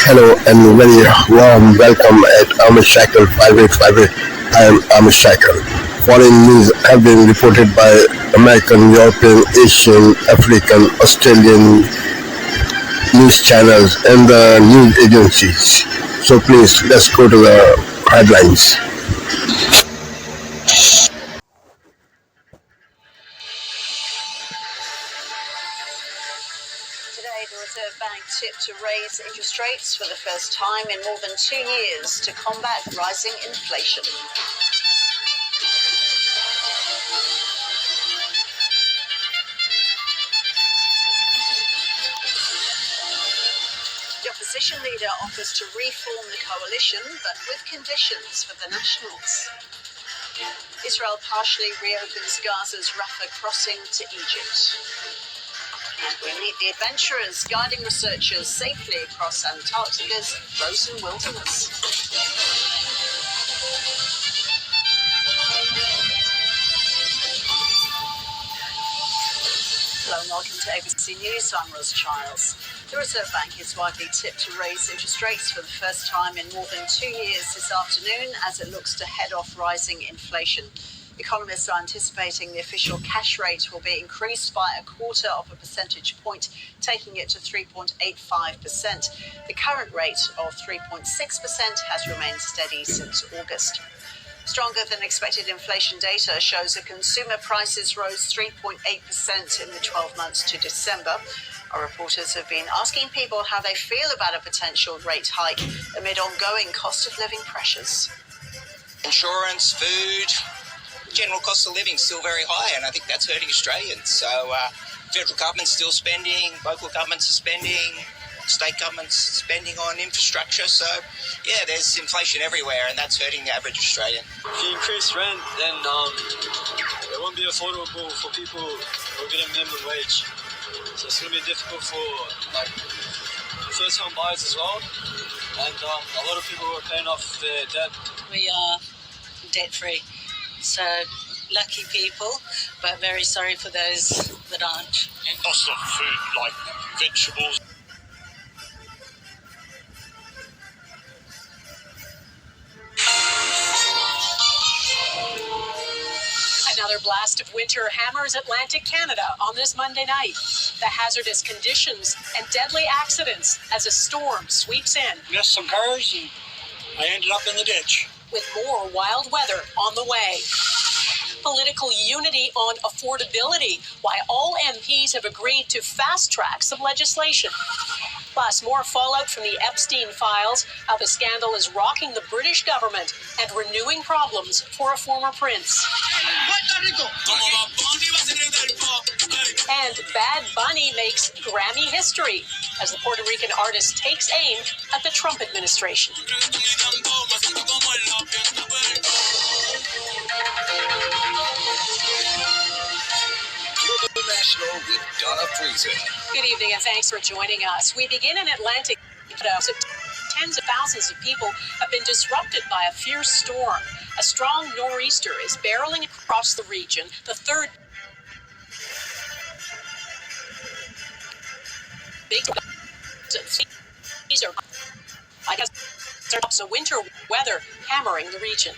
Hello and very warm welcome at Amish Cycle 5858. I am Amish Cycle. Foreign news have been reported by American, European, Asian, African, Australian news channels and the news agencies. So please let's go to the headlines. Today, the Reserve Bank tipped to raise interest rates for the first time in more than 2 years to combat rising inflation. The opposition leader offers to reform the coalition, but with conditions for the Nationals. Israel partially reopens Gaza's Rafah crossing to Egypt. And we meet the adventurers guiding researchers safely across Antarctica's frozen wilderness. Hello and welcome to ABC News. I'm Ros Childs. The Reserve Bank is widely tipped to raise interest rates for the first time in more than 2 years this afternoon as it looks to head off rising inflation. Economists are anticipating the official cash rate will be increased by 1/4 of a percentage point, taking it to 3.85%. The current rate of 3.6% has remained steady since August. Stronger than expected inflation data shows that consumer prices rose 3.8% in the 12 months to December. Our reporters have been asking people how they feel about a potential rate hike amid ongoing cost of living pressures. Insurance, food, general cost of living still very high, and I think that's hurting Australians. So federal government's still spending, local governments are spending, state governments spending on infrastructure. So yeah, there's inflation everywhere, and that's hurting the average Australian. If you increase rent, then it won't be affordable for people who are getting minimum wage. So it's going to be difficult for first home buyers as well, and a lot of people who are paying off their debt. We are debt free. So, lucky people, but very sorry for those that aren't. And cost of food like vegetables. Another blast of winter hammers Atlantic Canada on this Monday night. The hazardous conditions and deadly accidents as a storm sweeps in. Missed some cars and I ended up in the ditch. With more wild weather on the way. Political unity on affordability, why all MPs have agreed to fast-track some legislation. Plus, more fallout from the Epstein files, how the scandal is rocking the British government and renewing problems for a former prince. And Bad Bunny makes Grammy history as the Puerto Rican artist takes aim at the Trump administration. National with Donna Friesen. Good evening and thanks for joining us. We begin in Atlantic Canada. Tens of thousands of people have been disrupted by a fierce storm. A strong nor'easter is barreling across the region, the third big I guess so winter weather hammering the region.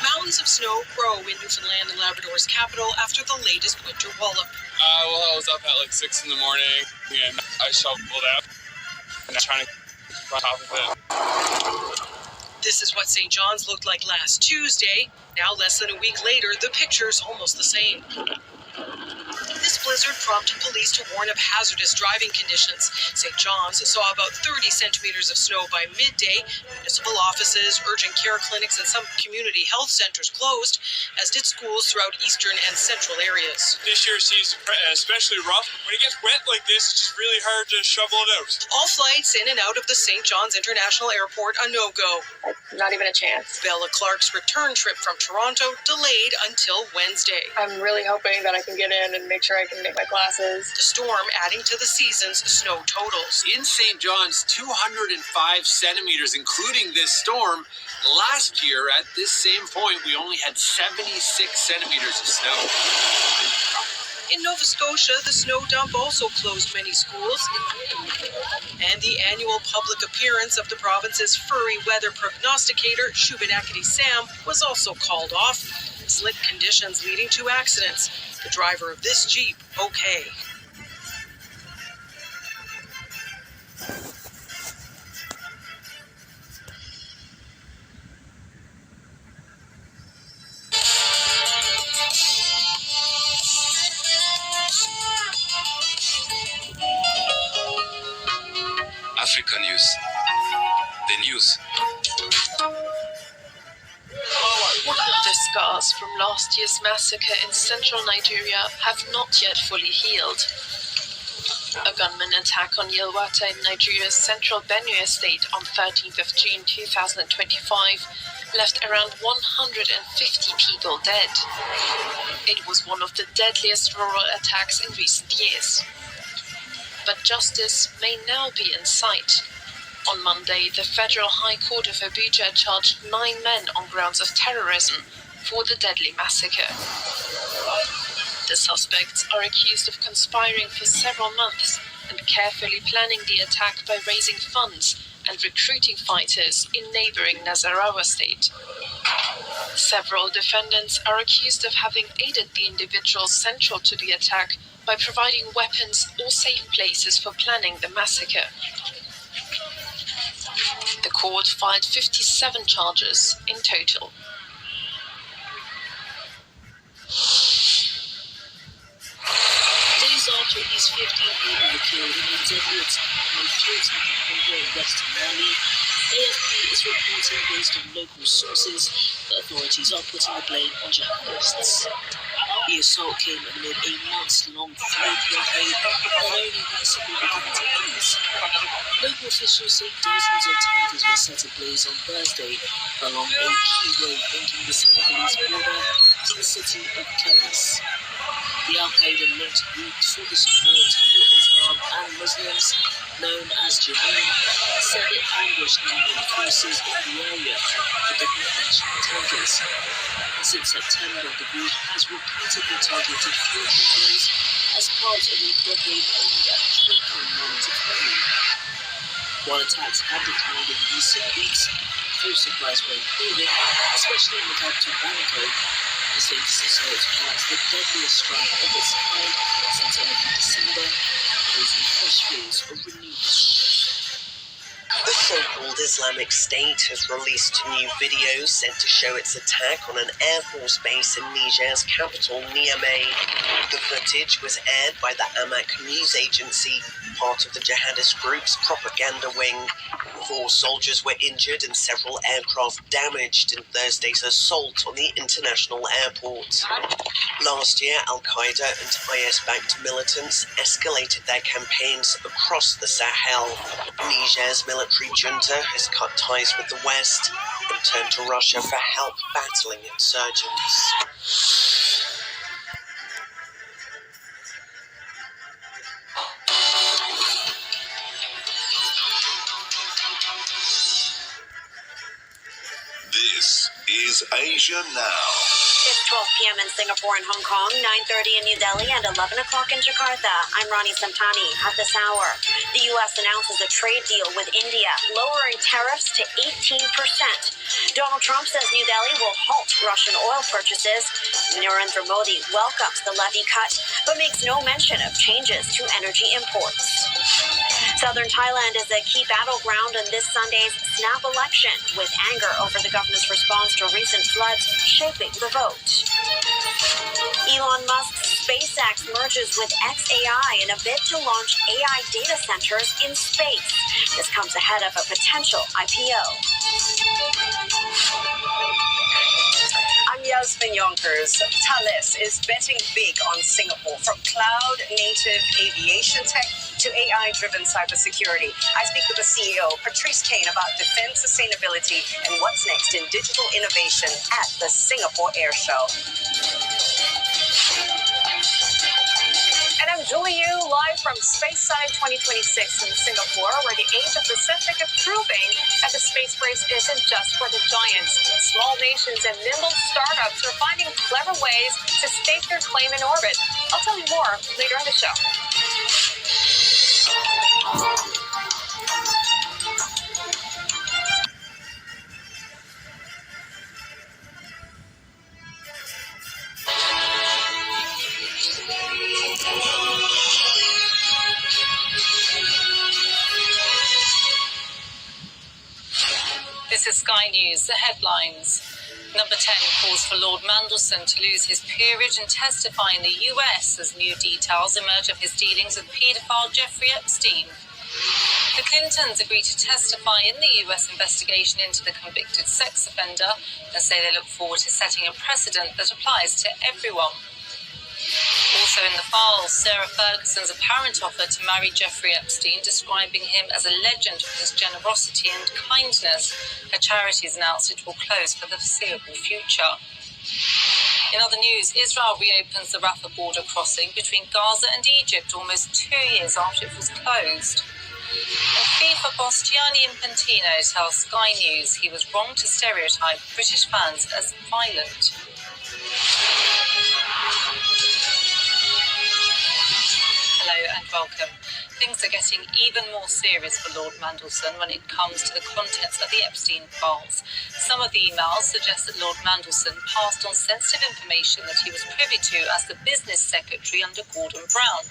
Mountains of snow grow in Newfoundland and Labrador's capital after the latest winter wallop. I was up at 6 in the morning and I shoveled out and trying to keep on top of it. This is what St. John's looked like last Tuesday. Now, less than a week later, the picture's almost the same. This blizzard prompted police to warn of hazardous driving conditions. St. John's saw about 30 centimeters of snow by midday. Municipal offices, urgent care clinics, and some community health centers closed, as did schools throughout eastern and central areas. This year seems especially rough. When it gets wet like this, it's just really hard to shovel it out. All flights in and out of the St. John's International Airport a no-go. Not even a chance. Bella Clark's return trip from Toronto delayed until Wednesday. I'm really hoping that I can get in and make sure I can make my classes. The storm adding to the season's snow totals. In St. John's, 205 centimeters, including this storm. Last year, at this same point, we only had 76 centimeters of snow. In Nova Scotia, the snow dump also closed many schools, and the annual public appearance of the province's furry weather prognosticator, Shubenacadie Sam, was also called off. Slick conditions leading to accidents. The driver of this Jeep, okay. Africa News. The news. The scars from last year's massacre in central Nigeria have not yet fully healed. A gunman attack on Yelwata in Nigeria's central Benue state on 13th of June 2025 left around 150 people dead. It was one of the deadliest rural attacks in recent years. But justice may now be in sight. On Monday, the Federal High Court of Abuja charged 9 men on grounds of terrorism for the deadly massacre. The suspects are accused of conspiring for several months and carefully planning the attack by raising funds and recruiting fighters in neighboring Nasarawa state. Several defendants are accused of having aided the individuals central to the attack by providing weapons or safe places for planning the massacre. The court filed 57 charges in total. Days after at least 15 people were killed in a deadly attack on a fuel tank in Congo in western Mali, AFP is reporting based on local sources that authorities are putting the blame on jihadists. The assault came amid a months-long fuel blockade that only recently began to ease. Local officials say dozens of tankers were set ablaze on Thursday along a key road linking the Senegalese border to the city of Kelis. The Al-Qaeda-linked group for the support for Islam and Muslims, known as Jihad, said it ambushed Nigerian forces in the area but did not mention tankers. Since September, the group has repeatedly targeted fuel convoys as part of a blockade aimed at shrinking Mali's economy. While attacks have declined in recent weeks, fuel supplies were improving, especially in the capital Bamako. This latest assault marks the deadliest strike of its kind since early December, posing fresh fears of renewed destruction. The so-called Islamic State has released new videos sent to show its attack on an Air Force base in Niger's capital, Niamey. The footage was aired by the Amak news agency, part of the jihadist group's propaganda wing. 4 soldiers were injured and several aircraft damaged in Thursday's assault on the international airport. Last year, Al-Qaeda and IS-backed militants escalated their campaigns across the Sahel. Niger's military junta has cut ties with the West and turned to Russia for help battling insurgents. This is Asia Now. It's 12 p.m. in Singapore and Hong Kong, 9:30 in New Delhi, and 11 o'clock in Jakarta. I'm Rani Samtani. At this hour, the U.S. announces a trade deal with India, lowering tariffs to 18%. Donald Trump says New Delhi will halt Russian oil purchases. Narendra Modi welcomes the levy cut, but makes no mention of changes to energy imports. Southern Thailand is a key battleground in this Sunday's snap election, with anger over the government's response to recent floods shaping the vote. Elon Musk's SpaceX merges with xAI in a bid to launch AI data centers in space. This comes ahead of a potential IPO. I'm Yasmin Yonkers. Thales is betting big on Singapore, from cloud-native aviation tech to AI-driven cybersecurity. I speak with the CEO, Patrice Kane, about defense sustainability and what's next in digital innovation at the Singapore Air Show. And I'm joining you live from Spaceside 2026 in Singapore, where the Asia-Pacific is proving that the space race isn't just for the giants. Small nations and nimble startups are finding clever ways to stake their claim in orbit. I'll tell you more later in the show. This is Sky News, the headlines. Number 10 calls for Lord Mandelson to lose his peerage and testify in the US as new details emerge of his dealings with paedophile Jeffrey Epstein. The Clintons agreed to testify in the US investigation into the convicted sex offender and say they look forward to setting a precedent that applies to everyone. Also in the files, Sarah Ferguson's apparent offer to marry Jeffrey Epstein, describing him as a legend for his generosity and kindness. Her charities announced it will close for the foreseeable future. In other news, Israel reopens the Rafah border crossing between Gaza and Egypt almost 2 years after it was closed. And FIFA boss Gianni Infantino tells Sky News he was wrong to stereotype British fans as violent. Hello and welcome. Things are getting even more serious for Lord Mandelson when it comes to the contents of the Epstein files. Some of the emails suggest that Lord Mandelson passed on sensitive information that he was privy to as the business secretary under Gordon Brown.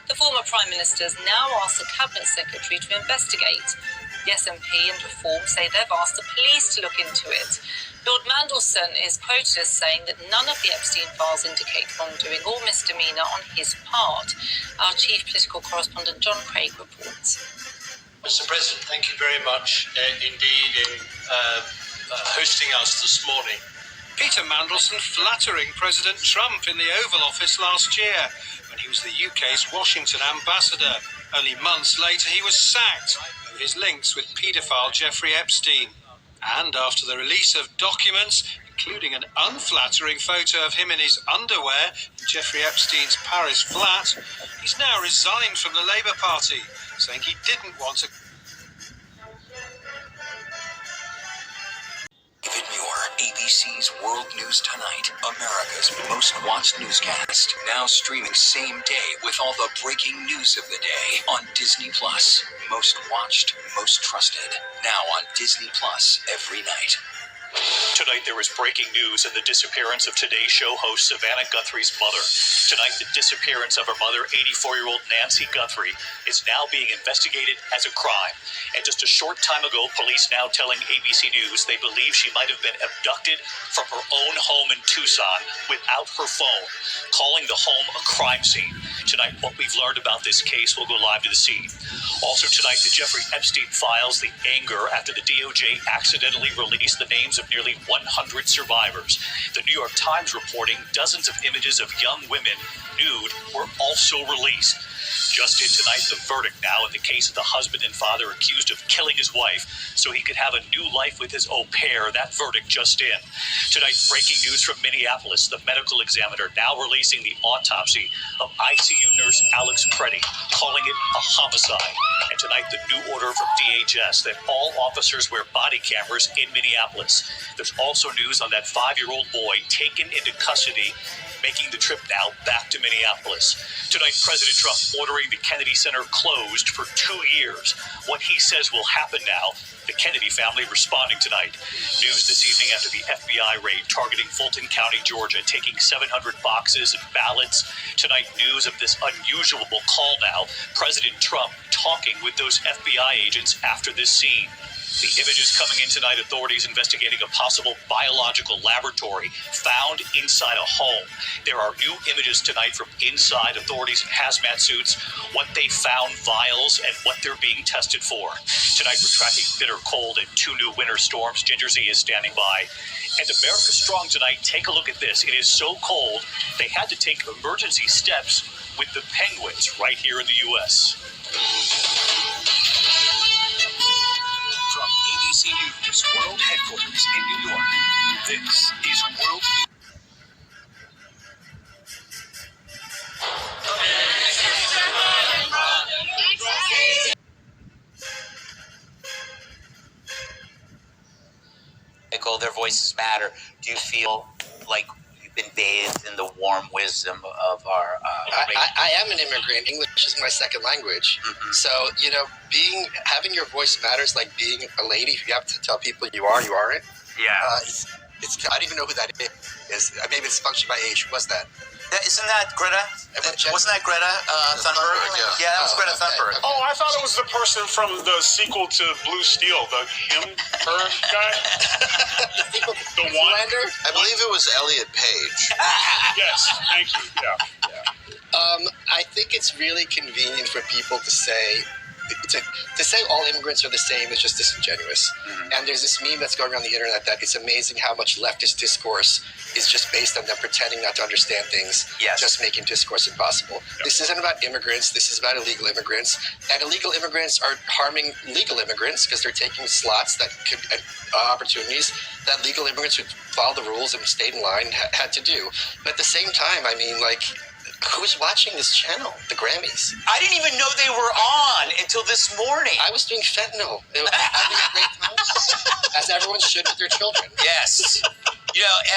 The former Prime Minister's now asked the Cabinet Secretary to investigate. The SNP and Reform say they've asked the police to look into it. Lord Mandelson is quoted as saying that none of the Epstein files indicate wrongdoing or misdemeanour on his part. Our chief political correspondent John Craig reports. Mr. President, thank you very much indeed in hosting us this morning. Peter Mandelson flattering President Trump in the Oval Office last year when he was the UK's Washington ambassador. Only months later he was sacked over his links with paedophile Jeffrey Epstein. And after the release of documents, including an unflattering photo of him in his underwear in Jeffrey Epstein's Paris flat, he's now resigned from the Labour Party, saying he didn't want to... David Muir, ABC's World News Tonight, America's most watched newscast. Now streaming same day with all the breaking news of the day on Disney+. Most watched, most trusted. Now on Disney+ every night. Tonight there is breaking news in the disappearance of Today Show host Savannah Guthrie's mother. Tonight the disappearance of her mother, 84-year-old Nancy Guthrie, is now being investigated as a crime. And just a short time ago, police now telling ABC News they believe she might have been abducted from her own home in Tucson without her phone, calling the home a crime scene. Tonight, what we've learned about this case will go live to the scene. Also tonight, the Jeffrey Epstein files, the anger after the DOJ accidentally released the names of nearly 100 survivors. The New York Times reporting dozens of images of young women nude were also released. Just in tonight, the verdict now in the case of the husband and father accused of killing his wife so he could have a new life with his au pair. That verdict just in. Tonight, breaking news from Minneapolis. The medical examiner now releasing the autopsy of ICU nurse Alex Preddy, calling it a homicide. And tonight, the new order from DHS that all officers wear body cameras in Minneapolis. There's also news on that 5-year-old boy taken into custody, making the trip now back to Minneapolis. Tonight, President Trump ordering the Kennedy Center closed for 2 years. What he says will happen now. The Kennedy family responding tonight. News this evening after the FBI raid targeting Fulton County, Georgia, taking 700 boxes and ballots. Tonight, news of this unusual call now. President Trump talking with those FBI agents after this scene. The images coming in tonight, authorities investigating a possible biological laboratory found inside a home. There are new images tonight from inside, authorities in hazmat suits, what they found, vials, and what they're being tested for. Tonight we're tracking bitter cold and 2 new winter storms. Ginger Z is standing by. And America Strong tonight, take a look at this. It is so cold, they had to take emergency steps with the penguins right here in the U.S. From ABC News World Headquarters in New York, this is World News. Their voices matter. Do you feel like you been bathed in the warm wisdom of our. I am an immigrant. English is my second language. Mm-hmm. So, having your voice matters, like being a lady. If you have to tell people you aren't. Yeah. I don't even know who that is. Maybe it's a function of my age. Who was that? Isn't that Greta? Wasn't that Greta Thunberg? Yeah, that was Greta Thunberg. Okay. Oh, I thought it was the person from the sequel to Blue Steel, her guy. The one? I believe it was Elliot Page. Yes, thank you. Yeah. I think it's really convenient for people to say all immigrants are the same is just disingenuous. Mm-hmm. And there's this meme that's going on the internet that it's amazing how much leftist discourse is just based on them pretending not to understand things, just making discourse impossible. Yep. This isn't about immigrants. This is about illegal immigrants. And illegal immigrants are harming legal immigrants because they're taking slots that could opportunities that legal immigrants who follow the rules and stayed in line had to do. But at the same time, who's watching this channel? The Grammys. I didn't even know they were on until this morning. I was doing fentanyl. It was having a great time, as everyone should with their children. Yes.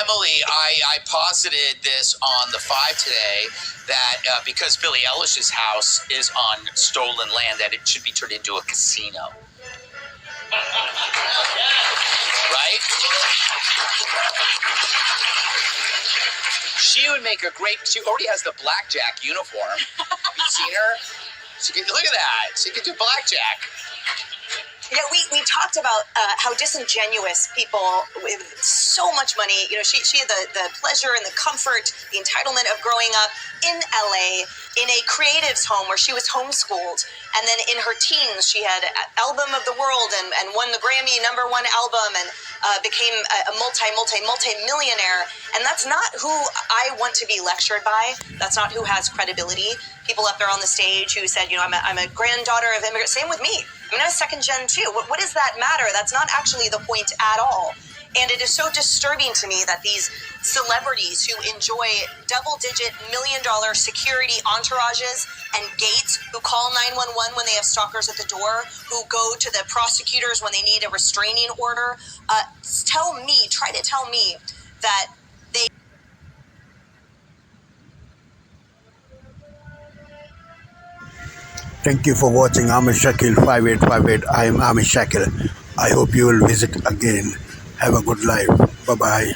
Emily, I posited this on the 5 today that because Billie Eilish's house is on stolen land, that it should be turned into a casino. Right? She would make she already has the blackjack uniform. Have you seen her? Look at that. She could do blackjack. Yeah, we talked about how disingenuous people with so much money, she had the pleasure and the comfort, the entitlement of growing up in LA in a creative's home where she was homeschooled. And then in her teens, she had Album of the World and won the Grammy #1 album and became a multi-millionaire. And that's not who I want to be lectured by. That's not who has credibility. People up there on the stage who said, I'm a granddaughter of immigrants. Same with me. I'm a second gen too. What does that matter? That's not actually the point at all. And it is so disturbing to me that these celebrities who enjoy double-digit million-dollar security entourages and gates, who call 911 when they have stalkers at the door, who go to the prosecutors when they need a restraining order, try to tell me that they... Thank you for watching Amit Shakil 5858. I am Amit Shakil. I hope you will visit again. Have a good life. Bye-bye.